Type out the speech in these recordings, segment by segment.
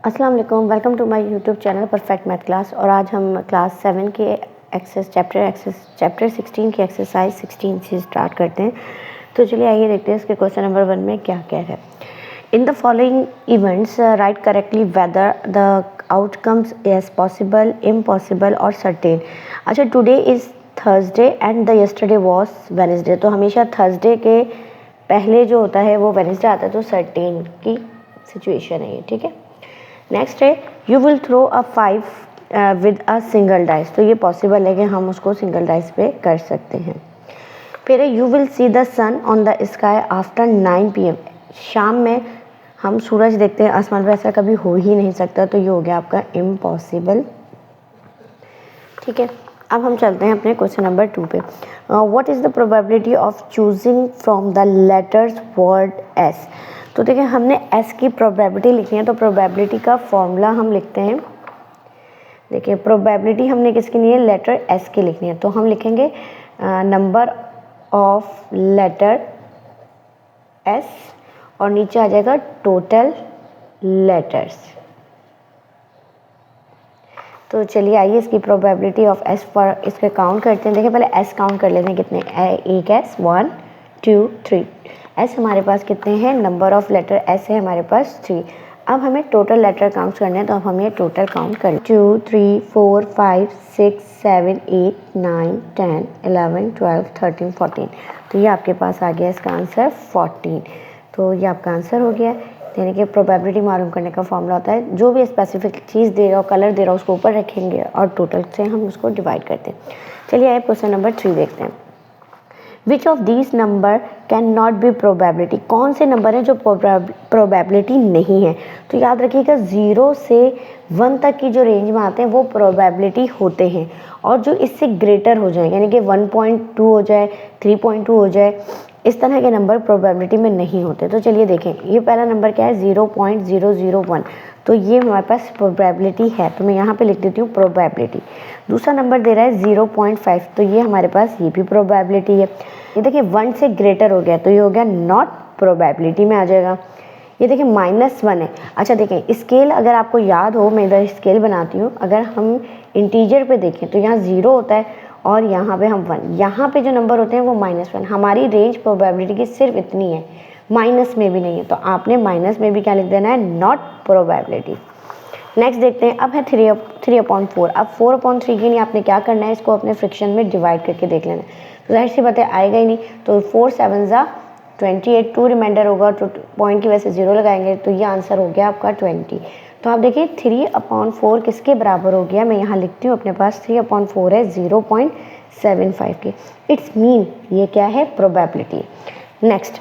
अस्सलाम वालेकुम, welcome to my YouTube channel perfect math class. और आज हम क्लास 7 के चैप्टर 16 की एक्सरसाइज 16 से स्टार्ट करते हैं। तो चलिए आइए देखते हैं इसके क्वेश्चन नंबर 1 में क्या क्या है। In the following events right correctly whether the outcomes is possible, impossible और सर्टेन। अच्छा, today is Thursday and the yesterday was Wednesday. तो हमेशा थर्सडे के पहले जो होता है वो वेडनेसडे आता है, तो सर्टेन की सिचुएशन है ये, ठीक है। नेक्स्ट है you will throw a 5 with a single dice. तो ये पॉसिबल है कि हम उसको सिंगल डाइस पे कर सकते हैं। फिर है you will see the sun on the sky after 9 PM। शाम में हम सूरज देखते हैं आसमान पे, ऐसा कभी हो ही नहीं सकता, तो ये हो गया आपका इम्पॉसिबल, ठीक है। अब हम चलते हैं अपने क्वेश्चन नंबर 2 पे। What is the probability of choosing from the letters word S. तो देखिए हमने एस की प्रोबेबिलिटी लिखनी है, तो प्रोबेबिलिटी का फॉर्मूला हम लिखते हैं। देखिए प्रोबेबिलिटी हमने किसकी नहीं है, लेटर एस की लिखनी है, तो हम लिखेंगे नंबर ऑफ लेटर एस और नीचे आ जाएगा टोटल लेटर्स। तो चलिए आइए इसकी प्रोबेबिलिटी ऑफ एस पर इसके काउंट करते हैं। देखिए पहले एस काउंट कर लेते हैं, कितने एक एस 1 2 3। एस हमारे पास कितने हैं, नंबर ऑफ लेटर एस है हमारे पास 3। अब हमें टोटल लेटर काउंट करने हैं, तो अब हम ये टोटल काउंट करें 2 3 4 5 6 7 8 9 10 11 12 13 14। तो ये आपके पास आ गया इसका आंसर 14। तो ये आपका आंसर हो गया। यानी कि प्रोबेबिलिटी मालूम करने का फॉर्मूला होता है, जो भी स्पेसिफिक चीज़ दे रहा हो, कलर दे रहा हो, उसको ऊपर रखेंगे और टोटल से हम उसको डिवाइड करते हैं। चलिए आइए क्वेश्चन नंबर 3 देखते हैं। Which of these number can not be probability. कौन से नंबर हैं जो प्रोबेबिलिटी नहीं है। तो याद रखिएगा 0 से 1 तक की जो रेंज में आते हैं वो प्रोबेबिलिटी होते हैं, और जो इससे ग्रेटर हो जाए यानी कि 1.2 हो जाए, 3.2 हो जाए, इस तरह के नंबर प्रोबेबिलिटी में नहीं होते। तो चलिए देखें, ये पहला नंबर क्या है 0.001। तो ये हमारे पास प्रोबेबिलिटी है, तो मैं यहाँ पे लिख देती हूँ प्रोबेबिलिटी। दूसरा नंबर दे रहा है 0.5, तो ये हमारे पास ये भी प्रोबेबिलिटी है। ये देखिए 1 से ग्रेटर हो गया, तो ये हो गया नॉट प्रोबेबिलिटी में आ जाएगा। ये देखिए -1 है। अच्छा देखें स्केल, अगर आपको याद हो, मैं इधर स्केल बनाती हूँ। अगर हम इंटीजर पे देखें तो यहाँ 0 होता है और यहाँ पे हम 1, यहाँ पे जो नंबर होते हैं वो -1। हमारी रेंज प्रोबेबिलिटी की सिर्फ इतनी है, माइनस में भी नहीं है, तो आपने माइनस में भी क्या लिख देना है, नॉट प्रोबेबिलिटी। नेक्स्ट देखते हैं, अब है 3/4। अब 4/3 के लिए आपने क्या करना है, इसको अपने फ्रिक्शन में डिवाइड करके देख लेना है। तो जाहिर सी बात है आएगा ही नहीं, तो 4 7 ज़ा 28, 2 रिमाइंडर होगा, तो पॉइंट की वजह से 0 लगाएंगे, तो ये आंसर हो गया आपका 20। तो आप देखिए 3/4 किसके बराबर हो गया, मैं यहाँ लिखती हूँ अपने पास 3/4 है 0.75 की। इट्स मीन ये क्या है, प्रोबेबिलिटी। नेक्स्ट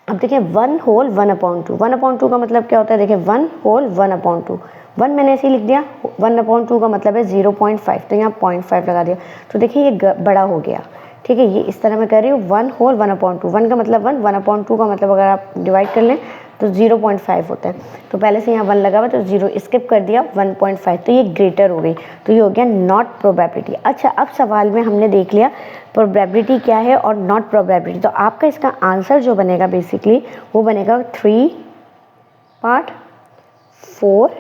अब देखिए 1 होल 1/2। 1/2 का मतलब क्या होता है, देखिए 1 होल 1/2। 1 मैंने ऐसे ही लिख दिया, 1/2 का मतलब है 0.5, तो यहाँ 0.5 लगा दिया। तो देखिए ये बड़ा हो गया, ठीक है। ये इस तरह मैं कर रही हूँ 1 होल 1/2। 1 का मतलब 1, 1/2 का मतलब अगर आप डिवाइड कर लें तो 0.5 होता है। तो पहले से यहाँ 1 लगा हुआ, तो 0 स्किप कर दिया, 1.5, तो ये ग्रेटर हो गई, तो ये हो गया नॉट प्रोबेबिलिटी। अच्छा, अब सवाल में हमने देख लिया प्रोबेबिलिटी क्या है और नॉट प्रोबेबिलिटी। तो आपका इसका आंसर जो बनेगा बेसिकली वो बनेगा 3 part 4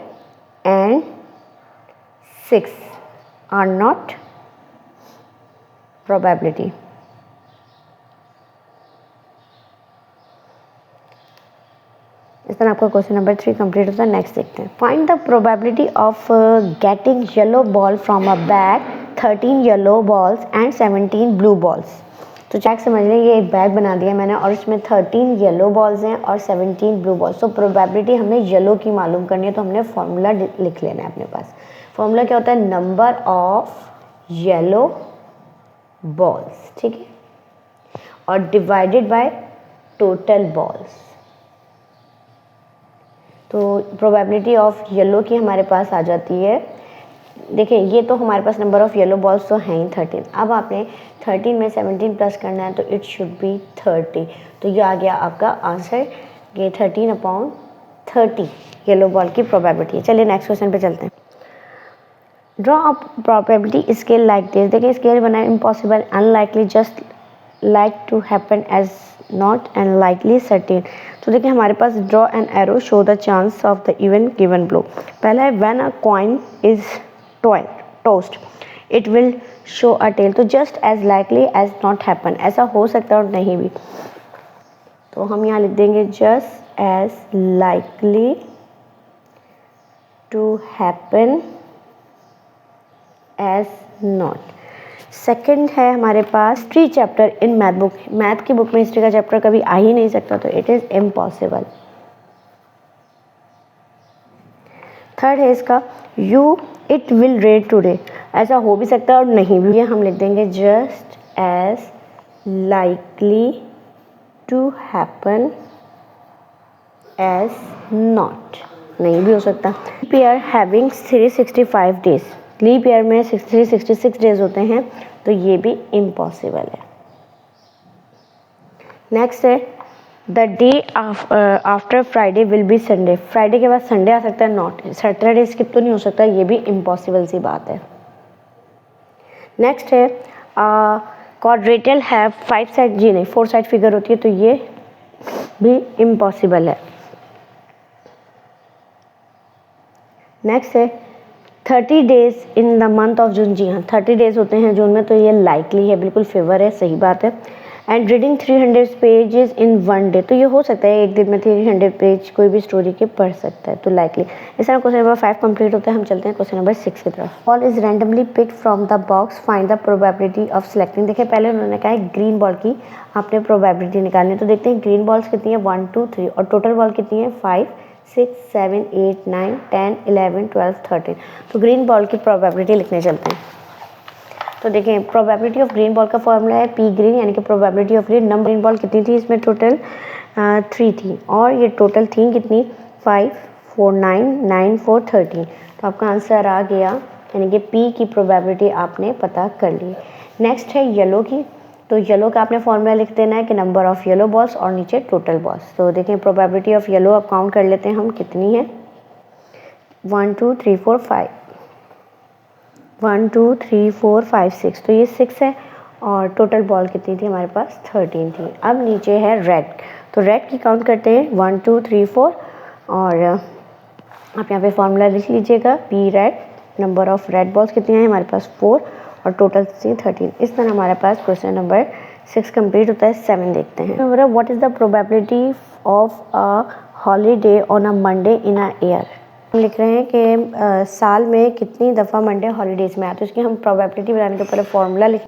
and 6 are not probability. इस तरह आपका क्वेश्चन नंबर 3 कंप्लीट होता है। नेक्स्ट देखते हैं, find the probability of getting yellow ball from a bag, 13 yellow balls and 17 blue balls. तो चेक समझ लें, ये एक बैग बना दिया मैंने और इसमें 13 येलो बॉल्स हैं और 17 ब्लू बॉल्स। तो प्रोबेबिलिटी हमने येलो की मालूम करनी है, तो हमने फॉर्मूला लिख लेना है अपने पास। फॉर्मूला क्या होता है, नंबर ऑफ येलो बॉल्स, ठीक है, और डिवाइडेड बाय टोटल बॉल्स। तो प्रोबेबिलिटी ऑफ येलो की हमारे पास आ जाती है, देखिए ये तो हमारे पास नंबर ऑफ येलो बॉल्स तो हैं ही 13। अब आपने 13 में 17 प्लस करना है, तो इट शुड बी 30। तो ये आ गया आपका आंसर, ये 13/30 येलो बॉल की प्रोबेबिलिटी है। चलिए नेक्स्ट क्वेश्चन पे चलते हैं। Draw a probability scale like this. देखिए स्केल बनाए, impossible, unlikely, just like to happen, as not and likely certain. तो देखिए हमारे पास draw an arrow show the chance of the event given below. पहला है when a coin is tossed it will show a tail. तो just as likely as not happen, ऐसा हो सकता है और नहीं भी। तो हम यहाँ लिख देंगे just as likely to happen as not. Second है हमारे पास history chapter in math book. Math की बुक में हिस्ट्री का चैप्टर कभी आ ही नहीं सकता, तो इट इज़ इम्पॉसिबल। थर्ड है इसका you it will rain today, ऐसा हो भी सकता है और नहीं भी। हम लिख देंगे just as likely to happen as not, नहीं भी हो सकता। Leap year having 365 days, leap year में 366 डेज होते हैं, तो ये भी इम्पॉसिबल है। नेक्स्ट है the day after Friday will be Sunday, Friday के बाद संडे आ सकता है, नॉट। सैटरडे स्किप तो नहीं हो सकता, ये भी इम्पॉसिबल सी बात है। नेक्स्ट है क्वाड्रेटल हैव 5 साइड, जी नहीं 4 साइड फिगर होती है, तो ये भी इम्पॉसिबल है। नेक्स्ट है 30 days in the month of June, जी हाँ 30 डेज होते हैं जून में, तो ये लाइकली है, बिल्कुल फेवर है, सही बात है। And reading 300 pages in 1 day, तो ये हो सकता है एक दिन में 300 पेज कोई भी स्टोरी के पढ़ सकता है, तो लाइकली। इस तरह क्वेश्चन नंबर 5 कंप्लीट होता है। हम चलते हैं क्वेश्चन नंबर 6 की तरफ। Ball is randomly picked from the box, find the probability of selecting. देखिए पहले उन्होंने कहा है ग्रीन बॉल की आपने प्रोबेबिलिटी निकालनी है, तो देखते हैं ग्रीन बॉल्स कितनी है 1 2 3 और टोटल बॉल कितनी है 5 6 7 8 9 10 11 12 13। तो ग्रीन बॉल की प्रोबेबिलिटी लिखने चलते हैं। तो देखें प्रोबेबिलिटी ऑफ ग्रीन बॉल का फॉर्मूला है पी ग्रीन, यानी कि probability of green. Number green ball कितनी थी इसमें टोटल 3 थी, और ये टोटल थी कितनी 5 4 9 9 4 13। तो आपका आंसर आ गया, यानी कि पी की प्रोबेबिलिटी आपने पता कर ली। नेक्स्ट है येलो की, तो येलो का आपने फॉर्मूला लिख देना है कि नंबर ऑफ येलो बॉल्स और नीचे टोटल बॉल्स। तो देखें प्रोबेबिलिटी ऑफ येलो अब काउंट कर लेते हैं हम कितनी है 1 2 3 4 5 1 2 3 4 5 6, तो ये 6 है, और टोटल बॉल कितनी थी हमारे पास 13 थी। अब नीचे है रेड, तो रेड की काउंट करते हैं 1 2 3 4, और आप यहाँ पे फॉर्मूला लिख लीजिएगा P red. Number of red balls कितनी है हमारे पास 4 और टोटल थी 13। इस तरह हमारे पास क्वेश्चन नंबर 6 कंप्लीट होता है। 7 देखते हैं। What is the probability of a holiday on a Monday in a year. हम लिख रहे हैं कि साल में कितनी दफ़ा मंडे हॉलीडेज़ में आया, तो इसकी हम प्रोबेबिलिटी बनाने के ऊपर फॉर्मूला लिख।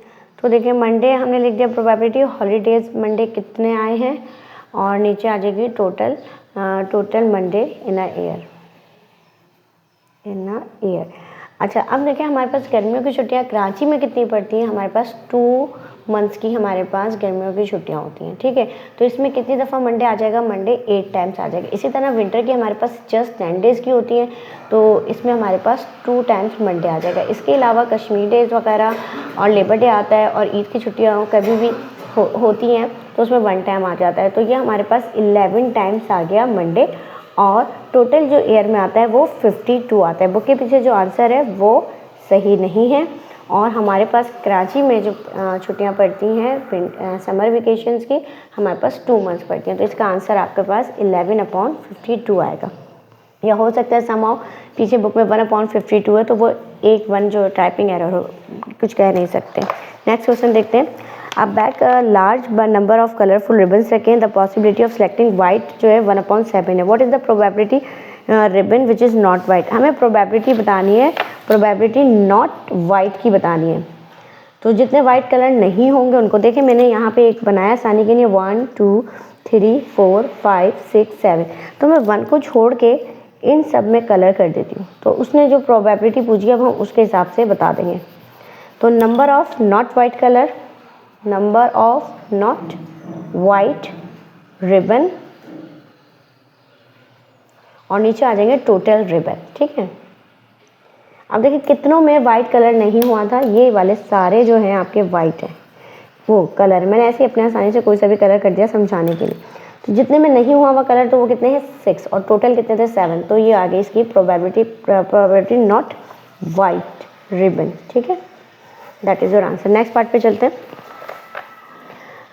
तो देखिए मंडे हमने लिख दिया प्रोबेबिलिटी, हॉलीडेज़ मंडे कितने आए हैं, और नीचे आ जाएगी total Monday in a year. अच्छा अब देखिए हमारे पास गर्मियों की छुट्टियां कराची में कितनी पड़ती हैं, हमारे पास 2 मंथ्स की हमारे पास गर्मियों की छुट्टियां होती हैं, ठीक है। तो इसमें कितनी दफ़ा मंडे आ जाएगा, मंडे 8 टाइम्स आ जाएगा। इसी तरह विंटर की हमारे पास जस्ट 10 डेज़ की होती हैं, तो इसमें हमारे पास 2 टाइम्स मंडे आ जाएगा। इसके अलावा कश्मीर डेज़ वगैरह और लेबर डे आता है, और ईद की छुट्टियाँ कभी भी होती हैं, तो उसमें 1 टाइम आ जाता है। तो ये हमारे पास 11 टाइम्स आ गया मंडे, और टोटल जो ईयर में आता है वो 52 आता है। बुक के पीछे जो आंसर है वो सही नहीं है, और हमारे पास कराची में जो छुट्टियां पड़ती हैं समर वेकेशंस की, हमारे पास 2 मंथ्स पड़ती हैं। तो इसका आंसर आपके पास 11/52 आएगा। या हो सकता है समाओ पीछे बुक में 1/52 है, तो वो 1 जो टाइपिंग एरर हो, कुछ कह नहीं सकते। नेक्स्ट क्वेश्चन देखते हैं। अब bag large number of colourful ribbons रखें, the possibility of selecting white जो है 1/7 है। What is the probability ribbon which is not white. हमें प्रोबेबिलिटी बतानी है, प्रोबेबिलिटी नॉट वाइट की बतानी है। तो जितने वाइट कलर नहीं होंगे उनको, देखिए मैंने यहाँ पे एक बनाया आसानी के लिए 1 2 3 4 5 6 7, तो मैं 1 को छोड़ के इन सब में कलर कर देती हूँ। तो उसने जो प्रोबेबिलिटी पूछी अब हम उसके हिसाब से बता देंगे। तो number of not white colour, number of not white ribbon, और नीचे आ जाएंगे टोटल रिबन, ठीक है। अब देखिए कितनों में वाइट कलर नहीं हुआ था, ये वाले सारे जो हैं आपके वाइट हैं वो कलर। मैंने ऐसे अपने आसानी से कोई सा भी कलर कर दिया समझाने के लिए। तो जितने में नहीं हुआ हुआ कलर तो वो कितने हैं 6, और टोटल कितने थे 7। तो ये आ गई इसकी प्रोबेबिलिटी नॉट वाइट रिबन, ठीक है। That is your answer. Next part पे चलते हैं।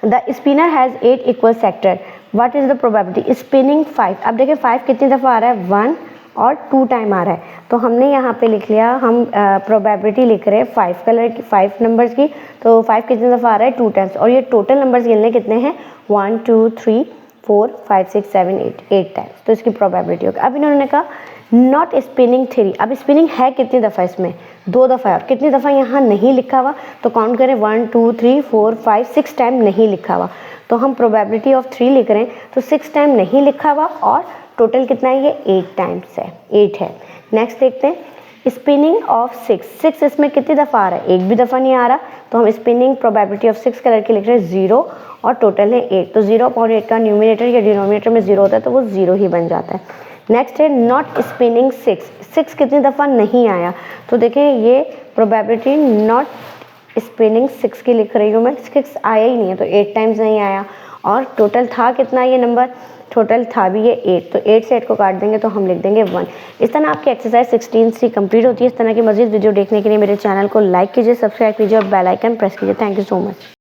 The spinner has 8 equal sector, what is the probability spinning 5। अब देखिए 5 कितनी दफ़ा आ रहा है, 1 और 2 टाइम आ रहा है, तो हमने यहाँ पे लिख लिया, हम प्रोबेबिलिटी लिख रहे हैं 5 कलर की, 5 नंबर्स की, तो 5 कितनी दफ़ा आ रहा है, 2 टाइम्स, और ये टोटल नंबर्स गिनने कितने हैं, 1 2 3 4 5 6 7 8 टाइम्स, तो इसकी प्रोबेबिलिटी होगी। अब इन्होंने कहा नॉट स्पिनिंग 3, अब स्पिनिंग है कितनी दफ़ा, इसमें 2 दफ़ा है, और कितनी दफ़ा यहाँ नहीं लिखा हुआ, तो काउंट करें 1 2 3 4 5 6 टाइम नहीं लिखा हुआ, तो हम प्रोबेबिलिटी ऑफ 3 लिख रहे हैं, तो 6 टाइम नहीं लिखा हुआ और टोटल कितना है, ये 8 टाइम्स है, 8 है। नेक्स्ट देखते हैं स्पिनिंग ऑफ 6 इसमें कितनी दफ़ा आ रहा है, एक भी दफ़ा नहीं आ रहा, तो हम स्पिनिंग प्रोबेबिलिटी ऑफ 6 कलर की लिख रहे हैं 0 और टोटल है 8, तो 0.8 का न्यूमिनेटर या डिनोमिनेटर में 0 होता है, तो वो 0 ही बन जाता है। नेक्स्ट है नॉट स्पिनिंग 6 कितनी दफ़ा नहीं आया, तो देखें ये प्रोबेबिलिटी नॉट स्पिनिंग 6 की लिख रही हूँ मैं, 6 आया ही नहीं है, तो 8 टाइम्स नहीं आया, और टोटल था कितना ये नंबर, टोटल था भी ये 8, तो 8 से 8 को काट देंगे तो हम लिख देंगे 1। इस तरह आपकी एक्सरसाइज 16 कंप्लीट होती है। इस तरह की मज़ीद वीडियो देखने के लिए मेरे चैनल को लाइक कीजिए, सब्सक्राइब कीजिए और बेल आइकन प्रेस कीजिए। Thank you so much.